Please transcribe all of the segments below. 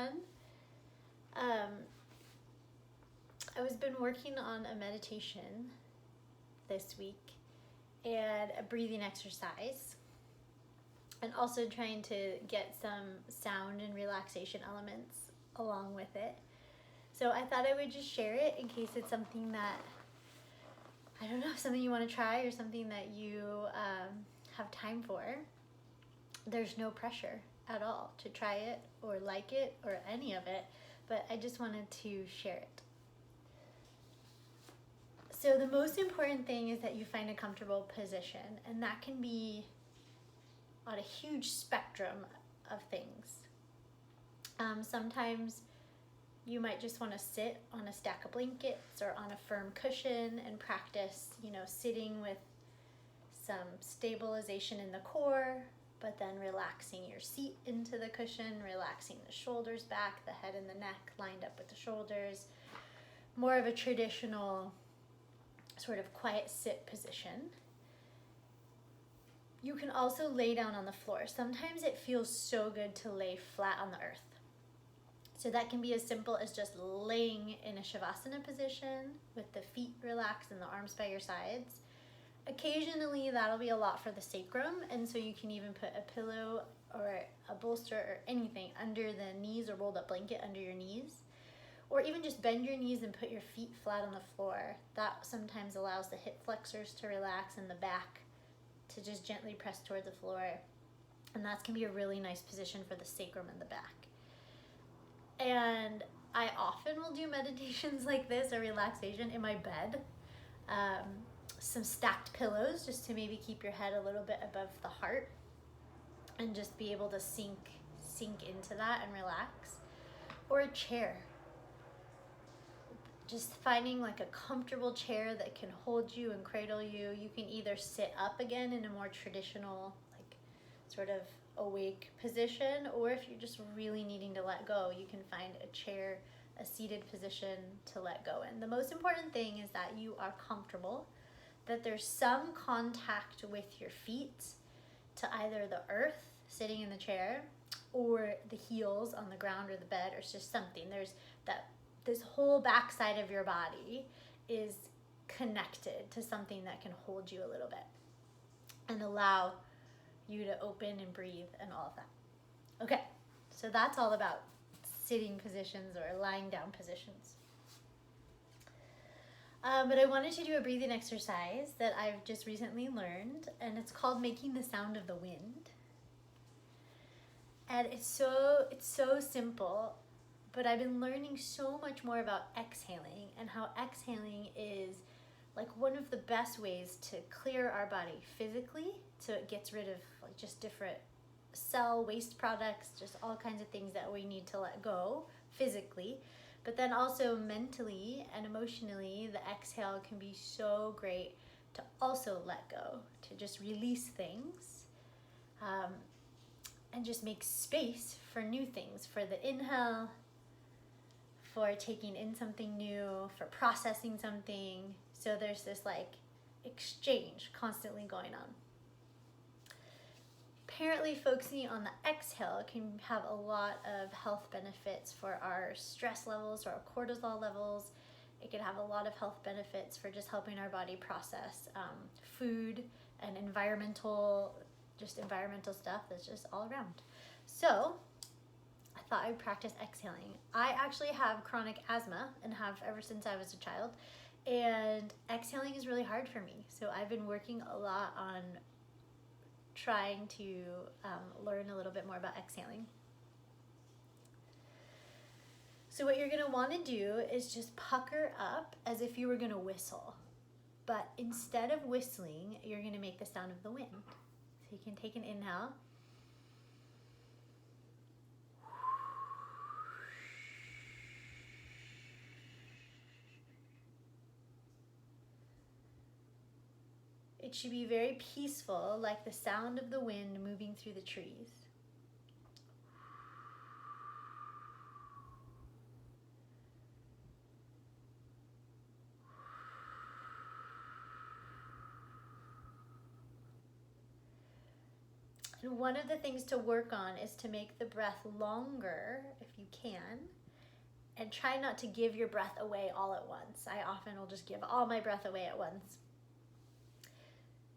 everyone. I was been working on a meditation this week and a breathing exercise, and also trying to get some sound and relaxation elements along with it. So I thought I would just share it in case it's something that, I don't know, something you want to try or something that you have time for. There's no pressure at all to try it or like it or any of it, but I just wanted to share it. So the most important thing is that you find a comfortable position, and that can be on a huge spectrum of things. Sometimes you might just want to sit on a stack of blankets or on a firm cushion and practice, sitting with some stabilization in the core, but then relaxing your seat into the cushion, relaxing the shoulders back, the head and the neck lined up with the shoulders. More of a traditional sort of quiet sit position. You can also lay down on the floor. Sometimes it feels so good to lay flat on the earth. So that can be as simple as just laying in a Shavasana position with the feet relaxed and the arms by your sides. Occasionally that'll be a lot for the sacrum, and so you can even put a pillow or a bolster or anything under the knees, or rolled up blanket under your knees. Or even just bend your knees and put your feet flat on the floor. That sometimes allows the hip flexors to relax and the back to just gently press toward the floor. And that can be a really nice position for the sacrum and the back. And I often will do meditations like this or relaxation in my bed. Some stacked pillows just to maybe keep your head a little bit above the heart and just be able to sink into that and relax. Or a chair. Just finding like a comfortable chair that can hold you and cradle you. You can either sit up again in a more traditional, like sort of awake position, or if you're just really needing to let go, you can find a chair, a seated position to let go in. The most important thing is that you are comfortable, that there's some contact with your feet to either the earth sitting in the chair or the heels on the ground or the bed, or it's just something. There's that this whole backside of your body is connected to something that can hold you a little bit and allow you to open and breathe and all of that. Okay, so that's all about sitting positions or lying down positions. But I wanted to do a breathing exercise that I've just recently learned, and it's called making the sound of the wind. And it's so simple, but I've been learning so much more about exhaling, and how exhaling is like one of the best ways to clear our body physically. So it gets rid of like just different cell waste products, just all kinds of things that we need to let go physically. But then also mentally and emotionally, the exhale can be so great to also let go, to just release things, and just make space for new things, for the inhale, for taking in something new, for processing something. So there's this like exchange constantly going on. Apparently focusing on the exhale can have a lot of health benefits for our stress levels or our cortisol levels. It can have a lot of health benefits for just helping our body process food and environmental stuff that's just all around. So I thought I'd practice exhaling. I actually have chronic asthma and have ever since I was a child, and exhaling is really hard for me. So I've been working a lot on trying to learn a little bit more about exhaling. So what you're going to want to do is just pucker up as if you were going to whistle. But instead of whistling, you're going to make the sound of the wind. So you can take an inhale. It should be very peaceful, like the sound of the wind moving through the trees. And one of the things to work on is to make the breath longer if you can, and try not to give your breath away all at once. I often will just give all my breath away at once.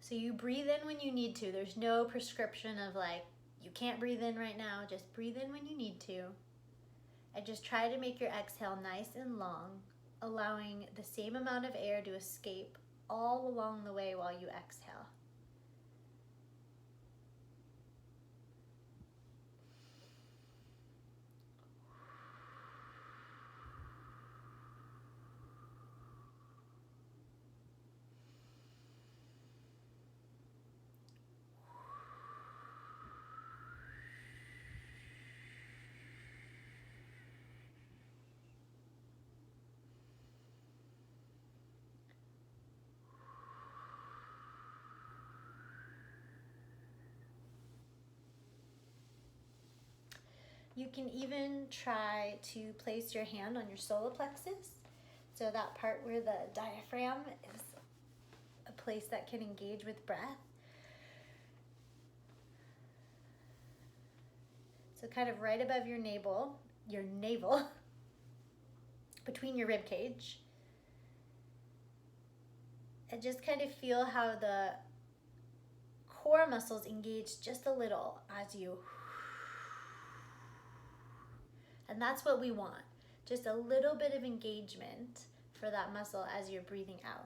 So you breathe in when you need to. There's no prescription of like, you can't breathe in right now. Just breathe in when you need to. And just try to make your exhale nice and long, allowing the same amount of air to escape all along the way while you exhale. You can even try to place your hand on your solar plexus. So that part where the diaphragm is a place that can engage with breath. So kind of right above your navel, between your rib cage. And just kind of feel how the core muscles engage just a little as you. And that's what we want. Just a little bit of engagement for that muscle as you're breathing out.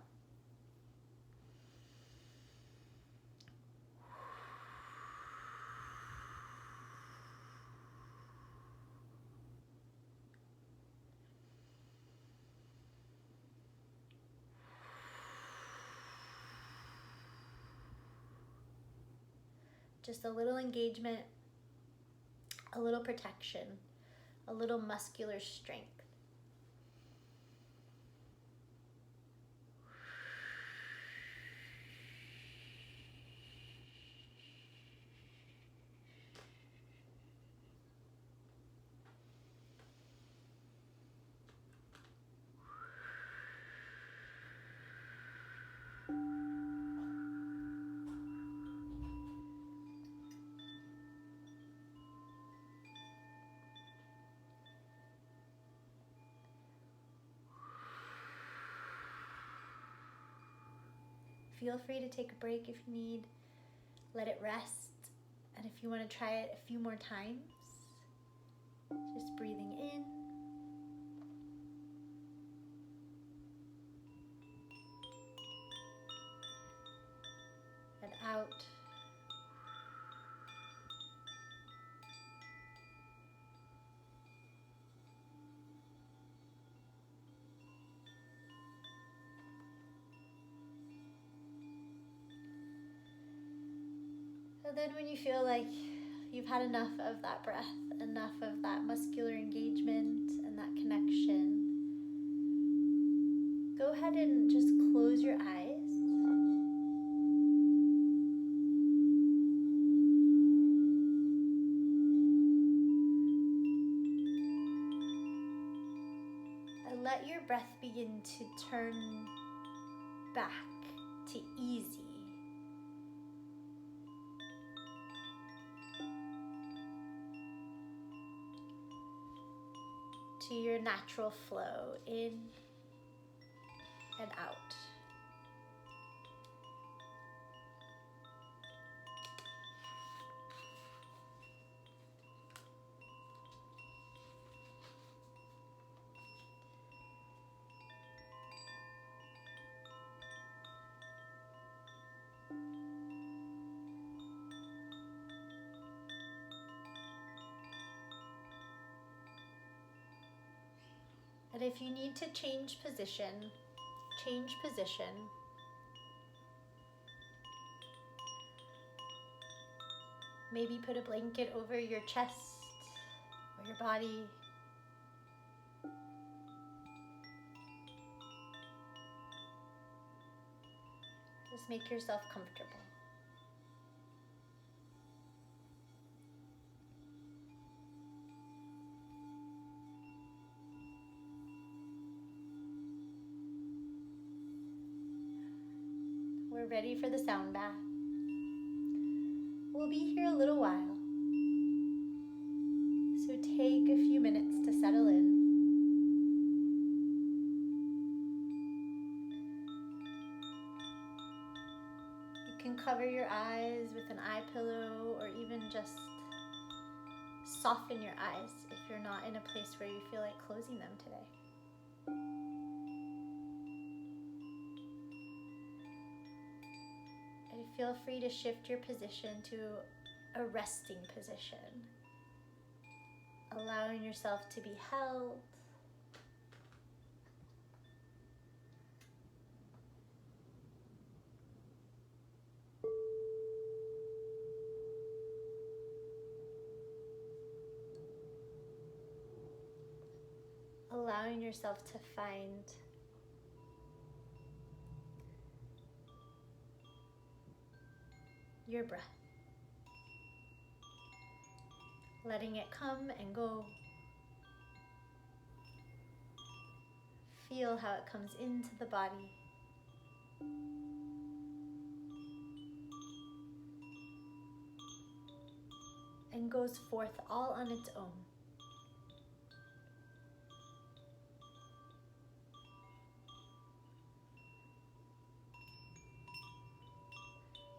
Just a little engagement, a little protection, a little muscular strength. Feel free to take a break if you need. Let it rest. And if you want to try it a few more times, just breathing in and out. And then when you feel like you've had enough of that breath, enough of that muscular engagement and that connection, go ahead and just close your eyes. And let your breath begin to turn back to easy. To your natural flow in and out. And if you need to change position. Maybe put a blanket over your chest or your body. Just make yourself comfortable. We're ready for the sound bath. We'll be here a little while, so take a few minutes to settle in. You can cover your eyes with an eye pillow or even just soften your eyes if you're not in a place where you feel like closing them today. And feel free to shift your position to a resting position, allowing yourself to be held. Allowing yourself to find your breath. Letting it come and go. Feel how it comes into the body. And goes forth all on its own.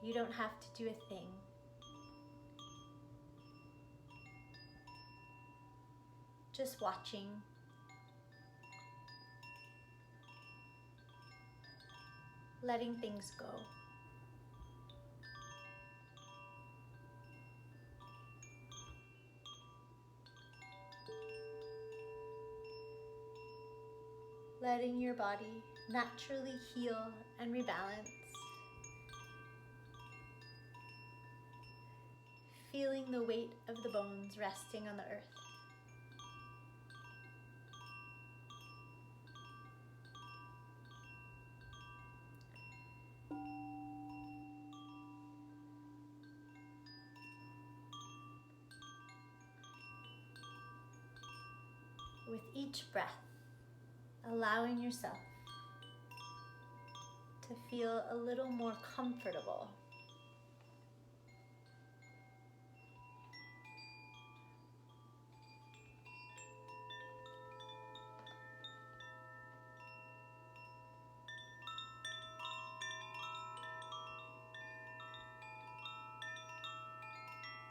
You don't have to do a thing. Just watching. Letting things go. Letting your body naturally heal and rebalance. Feeling the weight of the bones resting on the earth. With each breath, allowing yourself to feel a little more comfortable.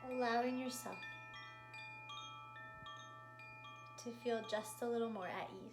Allowing yourself to feel just a little more at ease.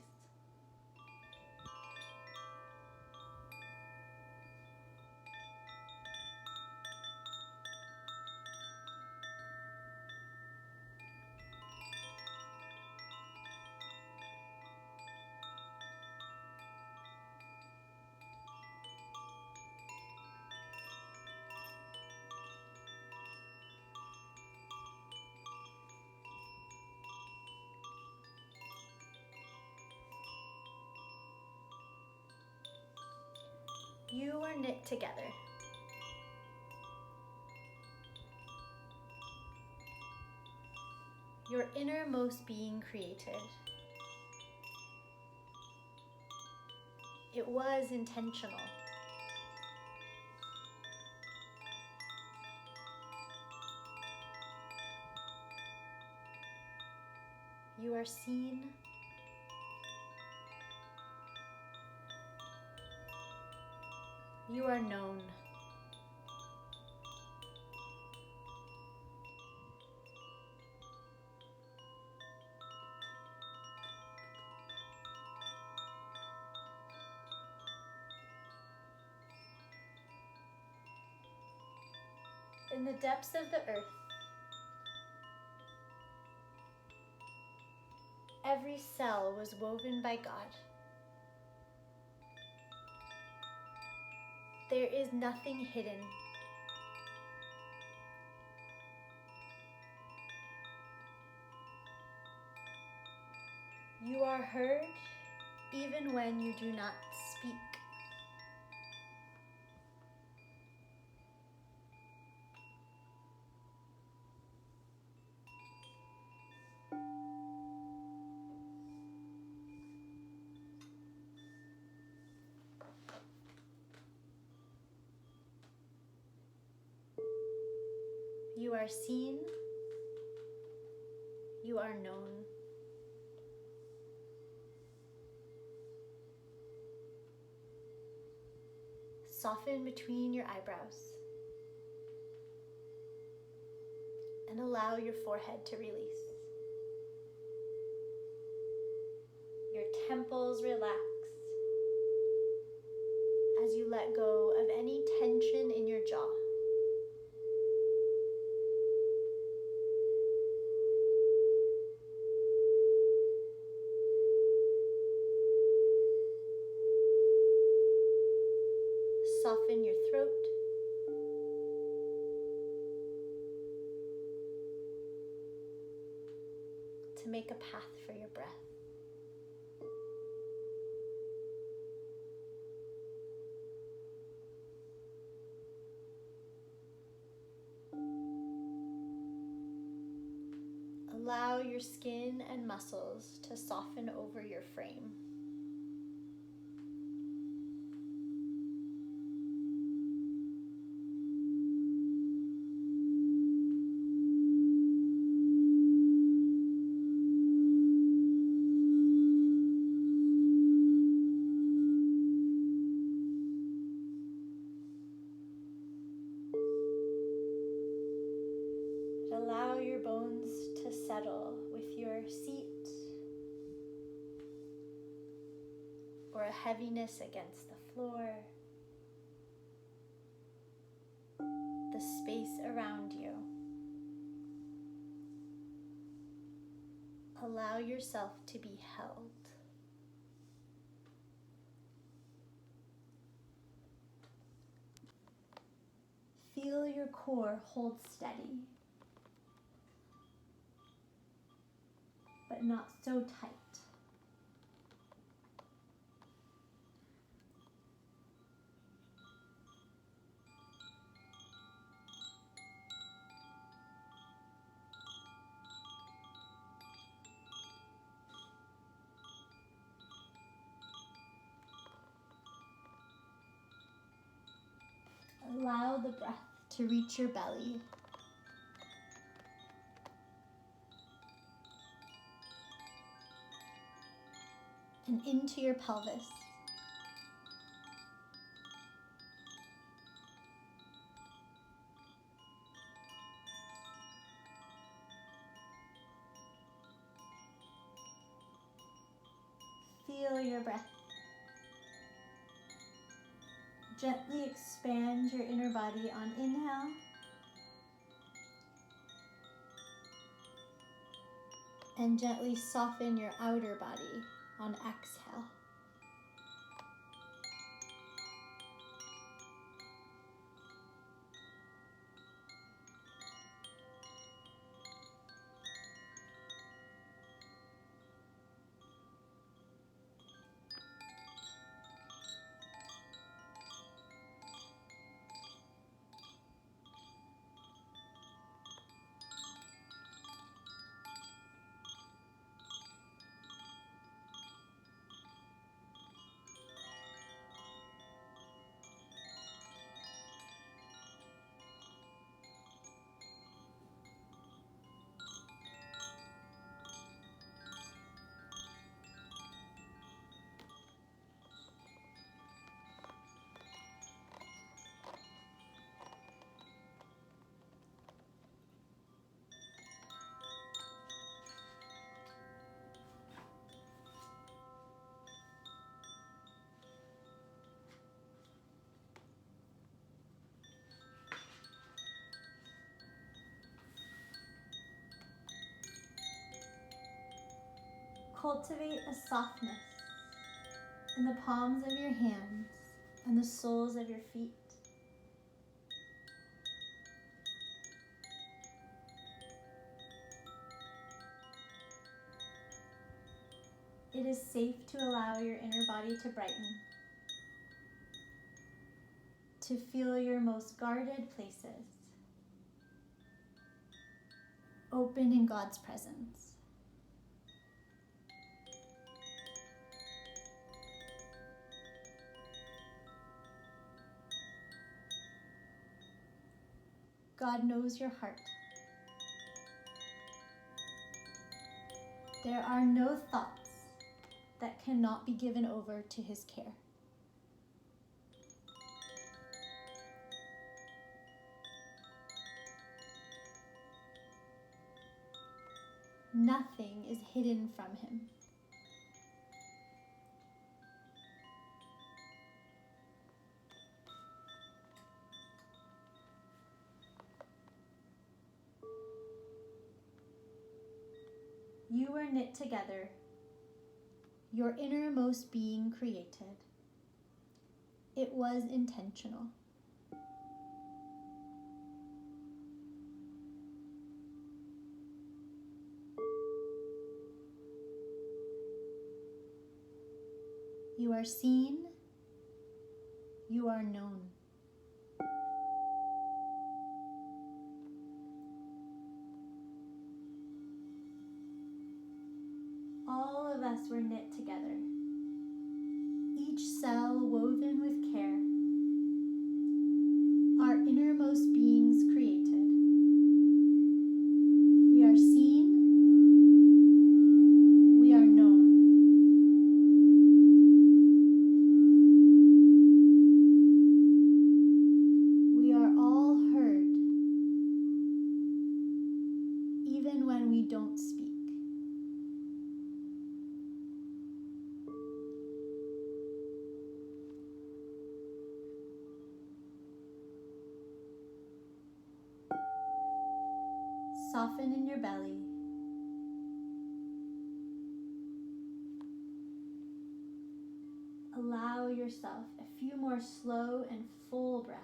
You are knit together. Your innermost being created. It was intentional. You are seen. You are known. In the depths of the earth, every cell was woven by God. There is nothing hidden. You are heard even when you do not speak. You are seen. You are known. Soften between your eyebrows and allow your forehead to release. Your temples relax as you let go of any tension in your jaw. Soften your throat. To make a path for your breath. Allow your skin and muscles to soften over your frame. Allow your bones to settle with your seat or a heaviness against the floor, the space around you. Allow yourself to be held. Feel your core hold steady, but not so tight. Allow the breath to reach your belly. And into your pelvis. Feel your breath. Gently expand your inner body on inhale. And gently soften your outer body on exhale. Cultivate a softness in the palms of your hands and the soles of your feet. It is safe to allow your inner body to brighten, to feel your most guarded places, open in God's presence. God knows your heart There are no thoughts that cannot be given over to his care. Nothing is hidden from him. You were knit together, your innermost being created. It was intentional. You are seen, you are known. All of us were knit together, each cell woven with care, our innermost beings created. We are seen, we are known. We are all heard, even when we don't speak. Soften in your belly. Allow yourself a few more slow and full breaths.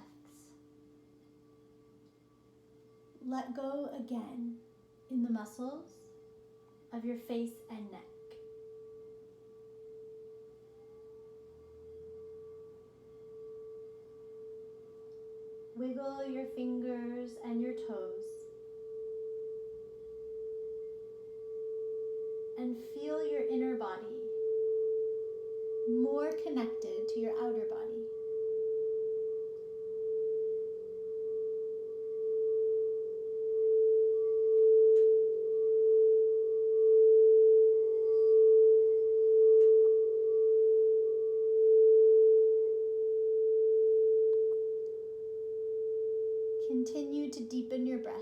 Let go again in the muscles of your face and neck. Wiggle your fingers and your toes. And feel your inner body more connected to your outer body. Continue to deepen your breath.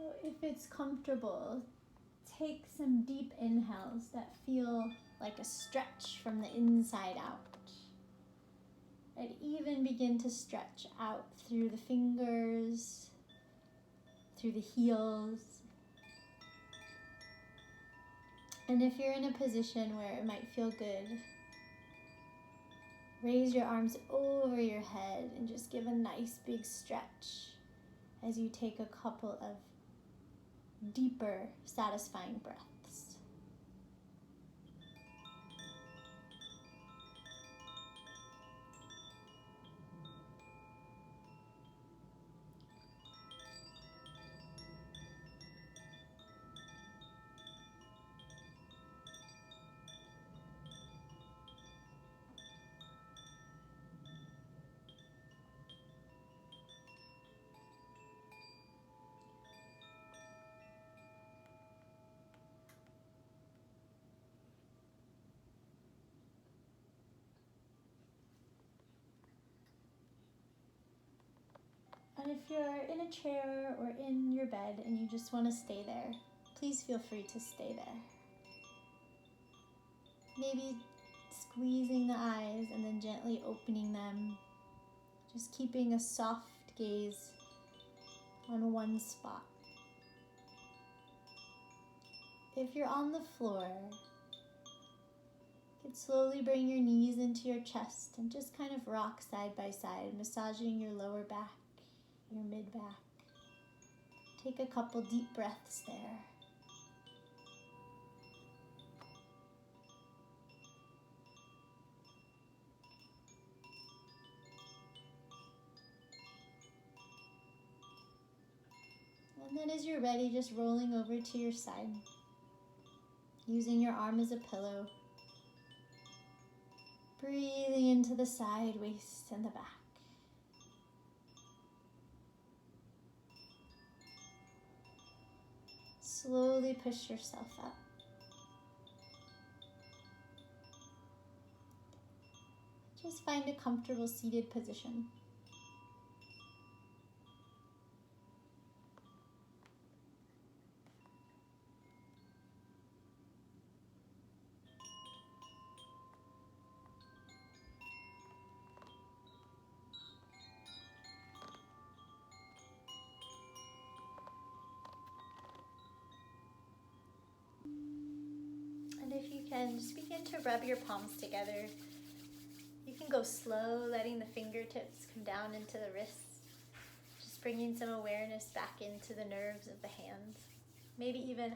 So if it's comfortable, take some deep inhales that feel like a stretch from the inside out. And even begin to stretch out through the fingers, through the heels. And if you're in a position where it might feel good, raise your arms over your head and just give a nice big stretch as you take a couple of deeper, satisfying breaths. And if you're in a chair or in your bed and you just want to stay there, please feel free to stay there. Maybe squeezing the eyes and then gently opening them, just keeping a soft gaze on one spot. If you're on the floor, you can slowly bring your knees into your chest and just kind of rock side by side, massaging your lower back, your mid back. Take a couple deep breaths there. And then as you're ready, just rolling over to your side, using your arm as a pillow. Breathing into the side, waist, and the back. Slowly push yourself up. Just find a comfortable seated position. And if you can, just begin to rub your palms together. You can go slow, letting the fingertips come down into the wrists. Just bringing some awareness back into the nerves of the hands. Maybe even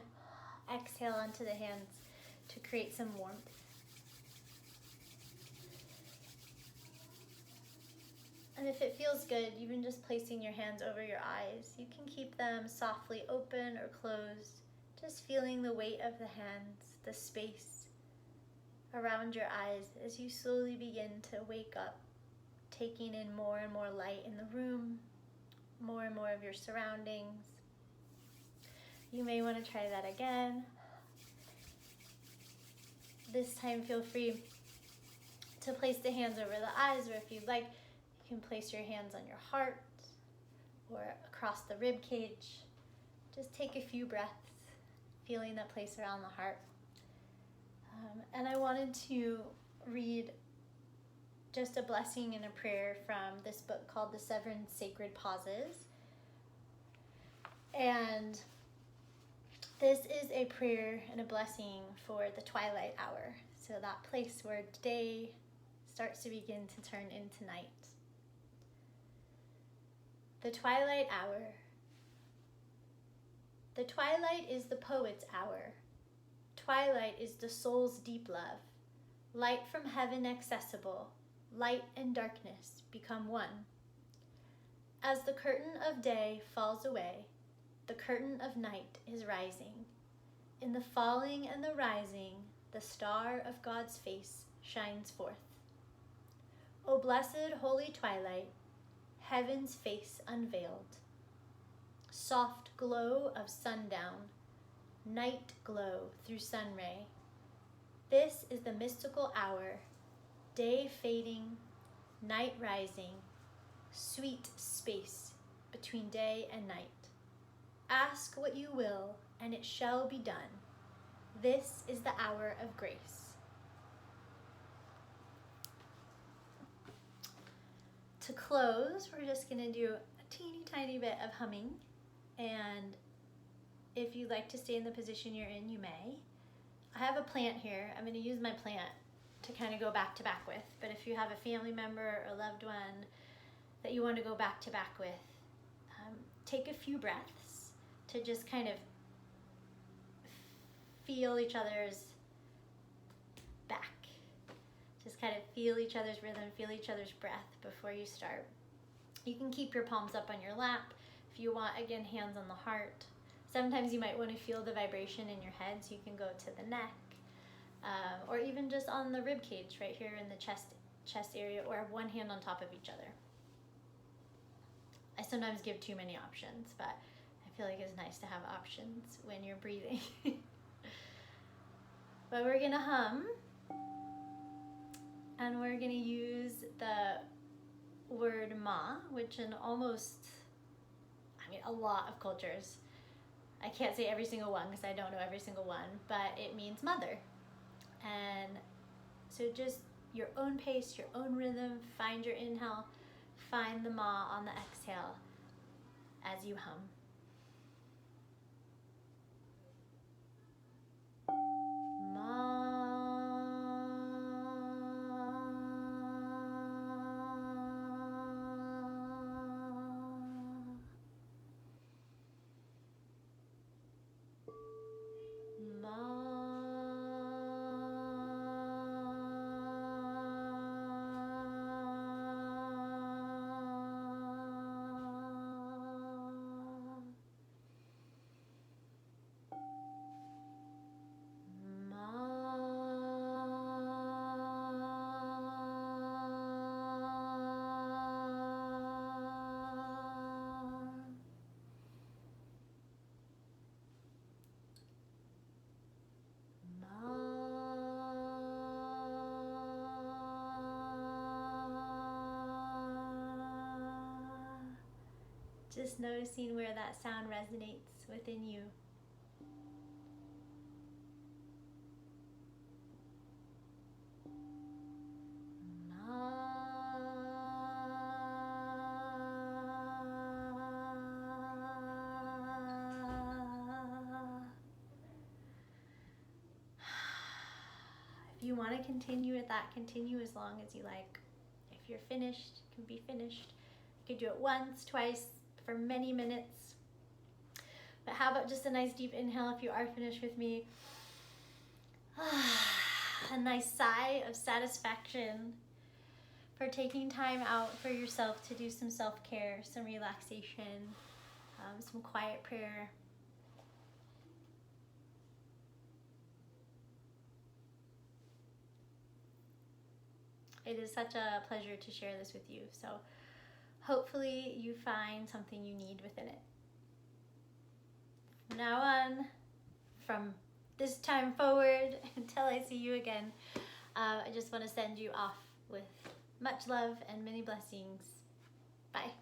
exhale onto the hands to create some warmth. And if it feels good, even just placing your hands over your eyes, you can keep them softly open or closed, just feeling the weight of the hands, the space around your eyes as you slowly begin to wake up, taking in more and more light in the room, more and more of your surroundings. You may want to try that again. This time feel free to place the hands over the eyes, or if you'd like, you can place your hands on your heart or across the rib cage. Just take a few breaths, feeling that place around the heart. And I wanted to read just a blessing and a prayer from this book called The 7 Sacred Pauses. And this is a prayer and a blessing for the twilight hour. So that place where day starts to begin to turn into night. The twilight hour. The twilight is the poet's hour. Twilight is the soul's deep love. Light from heaven accessible. Light and darkness become one. As the curtain of day falls away, the curtain of night is rising. In the falling and the rising, the star of God's face shines forth. O blessed holy twilight, heaven's face unveiled. Soft glow of sundown, night glow through sunray. This is the mystical hour, day fading, night rising, sweet space between day and night. Ask what you will, and it shall be done. This is the hour of grace. To close, we're just going to do a teeny tiny bit of humming, and if you'd like to stay in the position you're in, you may. I have a plant here. I'm going to use my plant to kind of go back to back with, but if you have a family member or loved one that you want to go back to back with, take a few breaths to just kind of feel each other's back. Just kind of feel each other's rhythm, feel each other's breath before you start. You can keep your palms up on your lap. If you want, again, hands on the heart. Sometimes you might want to feel the vibration in your head, so you can go to the neck, or even just on the rib cage right here in the chest area, or have one hand on top of each other. I sometimes give too many options, but I feel like it's nice to have options when you're breathing. But we're gonna hum, and we're gonna use the word ma, which in almost I mean, a lot of cultures. I can't say every single one because I don't know every single one, but it means mother. And so just your own pace, your own rhythm, find your inhale, find the ma on the exhale as you hum. Just noticing where that sound resonates within you. If you want to continue with that, continue as long as you like. If you're finished, you can be finished. You could do it once, twice, for many minutes. But how about just a nice deep inhale if you are finished with me? A nice sigh of satisfaction for taking time out for yourself to do some self-care, some relaxation, some quiet prayer. It is such a pleasure to share this with you. So hopefully you find something you need within it. From now on, from this time forward until I see you again, I just want to send you off with much love and many blessings. Bye.